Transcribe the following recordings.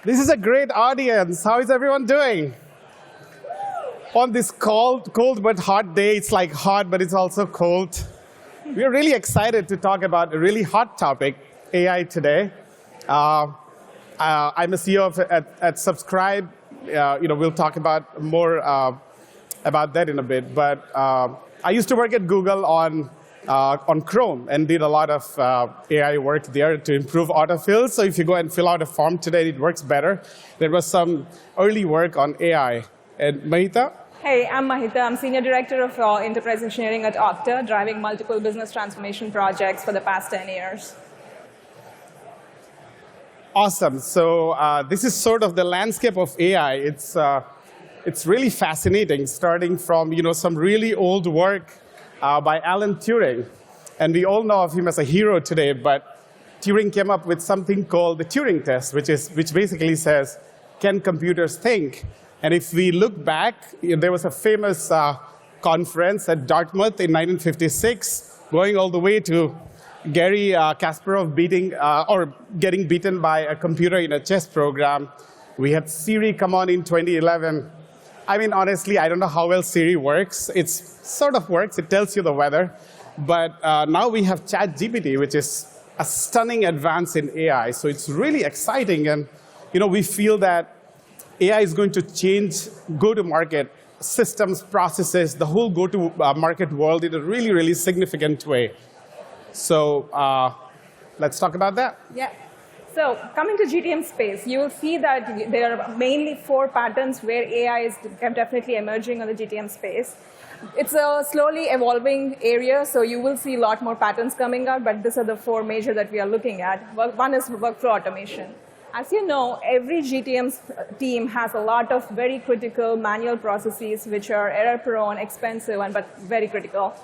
This is a great audience. How is everyone doing? On this cold but hot day, it's like hot, but it's also cold. We're really excited to talk about a really hot topic, AI today. I'm a CEO at Subskribe. We'll talk about more about that in a bit. But I used to work at Google on Chrome and did a lot of AI work there to improve autofill. So if you go and fill out a form today, it works better. There was some early work on AI. And Mahita? Hey, I'm Mahita. I'm Senior Director of Enterprise Engineering at Okta, driving multiple business transformation projects for the past 10 years. Awesome. So this is sort of the landscape of AI. It's really fascinating, starting from some really old work by Alan Turing. And we all know of him as a hero today, but Turing came up with something called the Turing test, which basically says, can computers think? And if we look back, there was a famous conference at Dartmouth in 1956, going all the way to Gary Kasparov getting beaten by a computer in a chess program. We had Siri come on in 2011. I mean, honestly, I don't know how well Siri works. It sort of works. It tells you the weather. But now we have ChatGPT, which is a stunning advance in AI. So it's really exciting. And we feel that AI is going to change go-to-market systems, processes, the whole go-to-market world in a really, really significant way. So let's talk about that. Yeah. So coming to GTM space, you will see that there are mainly 4 patterns where AI is definitely emerging on the GTM space. It's a slowly evolving area, so you will see a lot more patterns coming out, but these are the 4 major that we are looking at. One is workflow automation. As you know, every GTM team has a lot of very critical manual processes which are error-prone, expensive, but very critical.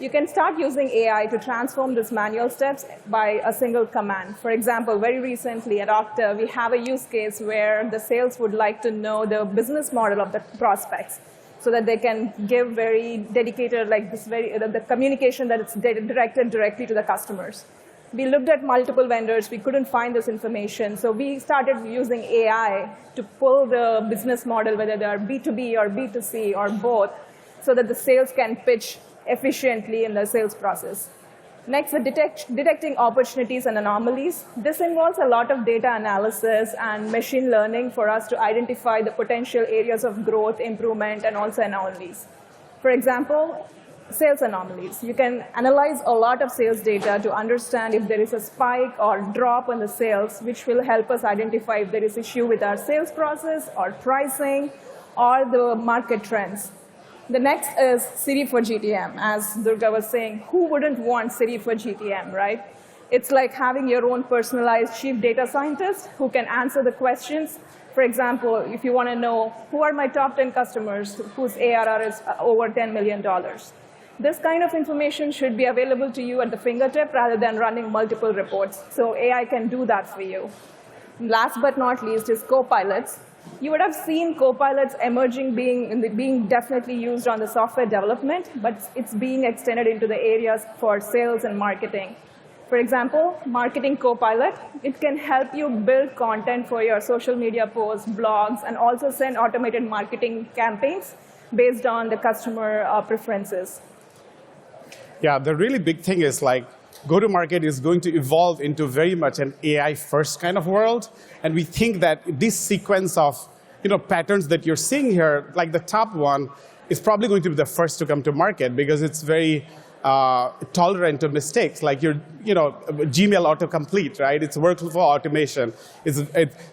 You can start using AI to transform these manual steps by a single command. For example, very recently at Okta, we have a use case where the sales would like to know the business model of the prospects so that they can give very dedicated, the communication that it's directed directly to the customers. We looked at multiple vendors. We couldn't find this information. So we started using AI to pull the business model, whether they are B2B or B2C or both, so that the sales can pitch efficiently in the sales process. Next, detecting opportunities and anomalies. This involves a lot of data analysis and machine learning for us to identify the potential areas of growth, improvement, and also anomalies. For example, sales anomalies. You can analyze a lot of sales data to understand if there is a spike or drop in the sales, which will help us identify if there is issue with our sales process or pricing or the market trends. The next is Siri for GTM. As Durga was saying, who wouldn't want Siri for GTM, right? It's like having your own personalized chief data scientist who can answer the questions. For example, if you want to know who are my top 10 customers whose ARR is over $10 million. This kind of information should be available to you at the fingertip rather than running multiple reports. So AI can do that for you. Last but not least is copilots. You would have seen copilots emerging, being definitely used on the software development, but it's being extended into the areas for sales and marketing. For example, Marketing Copilot, it can help you build content for your social media posts, blogs, and also send automated marketing campaigns based on the customer preferences. Yeah, the really big thing is go-to-market is going to evolve into very much an AI-first kind of world. And we think that this sequence of patterns that you're seeing here, like the top one, is probably going to be the first to come to market because it's very tolerant to mistakes. Like Gmail autocomplete, right? It's workflow automation.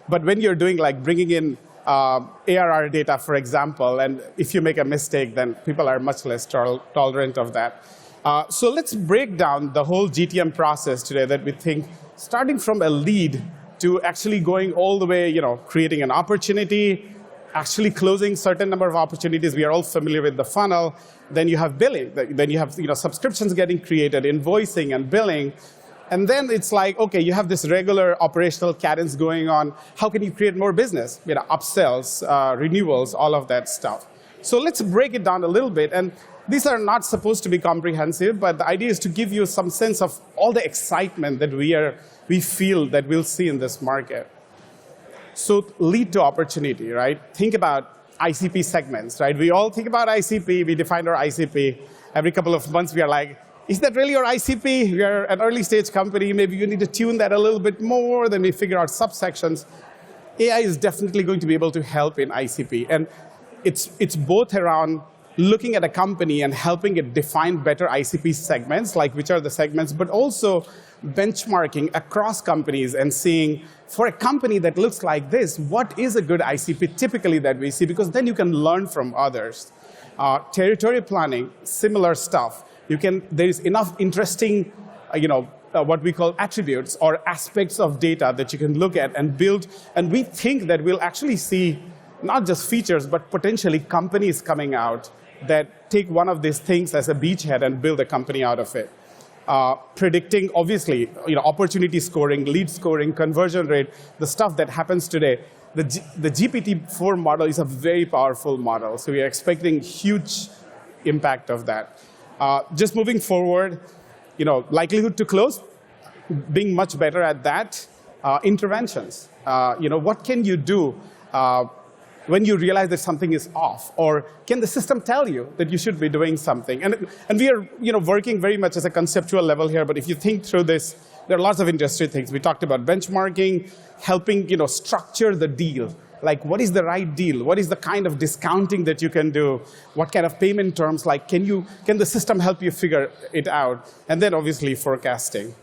But when you're doing bringing in ARR data, for example, and if you make a mistake, then people are much less tolerant of that. So let's break down the whole GTM process today that we think, starting from a lead to actually going all the way, creating an opportunity, actually closing certain number of opportunities. We are all familiar with the funnel. Then you have billing. Then you have subscriptions getting created, invoicing and billing. And then it's like, OK, you have this regular operational cadence going on. How can you create more business? Upsells, renewals, all of that stuff. So let's break it down a little bit. And these are not supposed to be comprehensive, but the idea is to give you some sense of all the excitement that we feel that we'll see in this market. So lead to opportunity, right? Think about ICP segments, right? We all think about ICP. We define our ICP. Every couple of months, we are like, is that really your ICP? We are an early stage company. Maybe you need to tune that a little bit more. Then we figure out subsections. AI is definitely going to be able to help in ICP. And it's both around looking at a company and helping it define better ICP segments, like which are the segments, but also benchmarking across companies and seeing, for a company that looks like this, what is a good ICP typically that we see? Because then you can learn from others. Territory planning, similar stuff. There is enough interesting, what we call attributes or aspects of data that you can look at and build. And we think that we'll actually see not just features, but potentially companies coming out that take one of these things as a beachhead and build a company out of it. Predicting, obviously, opportunity scoring, lead scoring, conversion rate, the stuff that happens today. The GPT-4 model is a very powerful model, so we are expecting huge impact of that. Just moving forward, likelihood to close, being much better at that. Interventions. What can you do when you realize that something is off? Or can the system tell you that you should be doing something? And we are working very much as a conceptual level here, but if you think through this, there are lots of industry things. We talked about benchmarking, helping structure the deal. Like, what is the right deal? What is the kind of discounting that you can do? What kind of payment terms? Like, can the system help you figure it out? And then, obviously, forecasting.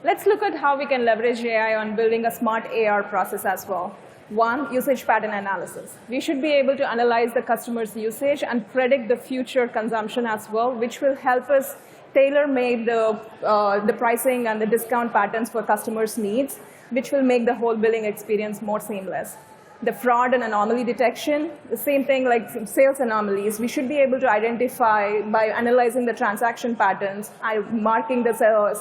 Let's look at how we can leverage AI on building a smart AR process as well. One, usage pattern analysis. We should be able to analyze the customer's usage and predict the future consumption as well, which will help us tailor-make the pricing and the discount patterns for customers' needs, which will make the whole billing experience more seamless. The fraud and anomaly detection, the same thing like sales anomalies. We should be able to identify by analyzing the transaction patterns, marking the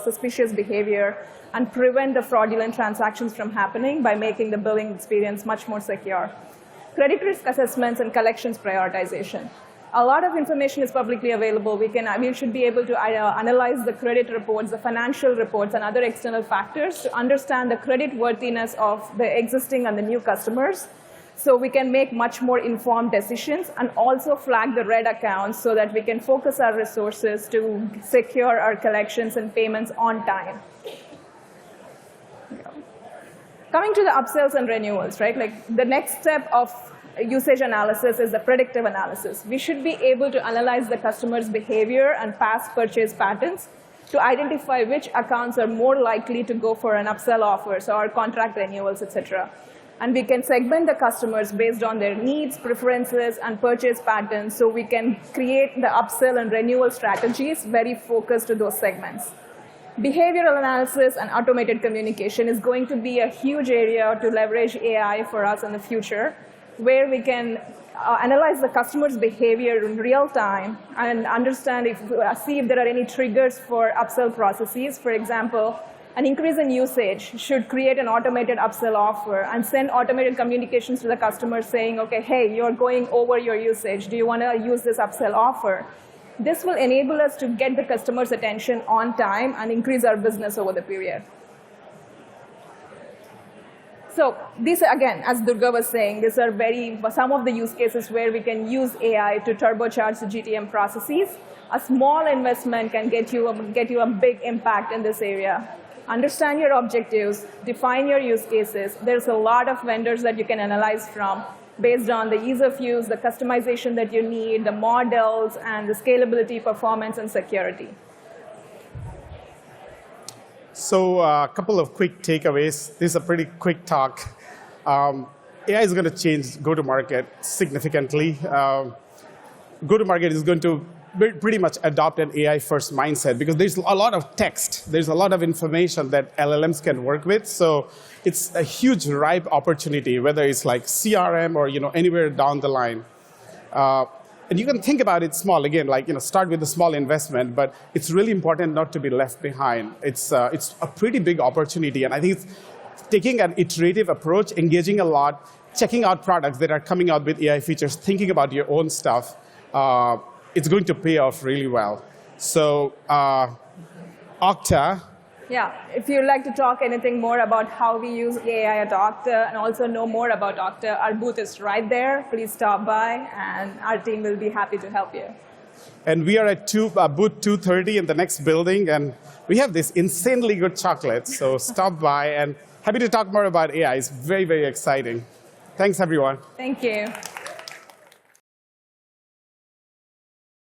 suspicious behavior, and prevent the fraudulent transactions from happening by making the billing experience much more secure. Credit risk assessments and collections prioritization. A lot of information is publicly available. We should be able to analyze the credit reports, the financial reports, and other external factors to understand the credit worthiness of the existing and the new customers, so we can make much more informed decisions and also flag the red accounts so that we can focus our resources to secure our collections and payments on time. Coming to the upsells and renewals, right? Like the next step of usage analysis is the predictive analysis. We should be able to analyze the customer's behavior and past purchase patterns to identify which accounts are more likely to go for an upsell offers or contract renewals, etc. And we can segment the customers based on their needs, preferences, and purchase patterns, so we can create the upsell and renewal strategies very focused to those segments. Behavioral analysis and automated communication is going to be a huge area to leverage AI for us in the future, where we can analyze the customer's behavior in real time and understand see if there are any triggers for upsell processes. For example, an increase in usage should create an automated upsell offer and send automated communications to the customer saying, okay, hey, you're going over your usage. Do you want to use this upsell offer? This will enable us to get the customer's attention on time and increase our business over the period. So these, again, as Durga was saying, these are some of the use cases where we can use AI to turbocharge the GTM processes. A small investment can get you a big impact in this area. Understand your objectives, define your use cases. There's a lot of vendors that you can analyze from based on the ease of use, the customization that you need, the models, and the scalability, performance, and security. So a couple of quick takeaways. This is a pretty quick talk. AI is going to change go-to-market significantly. Go-to-market is going to pretty much adopt an AI-first mindset because there's a lot of text. There's a lot of information that LLMs can work with. So it's a huge ripe opportunity, whether it's like CRM or anywhere down the line. And you can think about it small, again, like start with a small investment, but it's really important not to be left behind. It's a pretty big opportunity, and I think it's taking an iterative approach, engaging a lot, checking out products that are coming out with AI features, thinking about your own stuff. It's going to pay off really well. So Okta Yeah, if you'd like to talk anything more about how we use AI at Okta and also know more about Okta, our booth is right there. Please stop by, and our team will be happy to help you. And we are at booth 230 in the next building, and we have this insanely good chocolate. So stop by, and happy to talk more about AI. It's very, very exciting. Thanks, everyone. Thank you.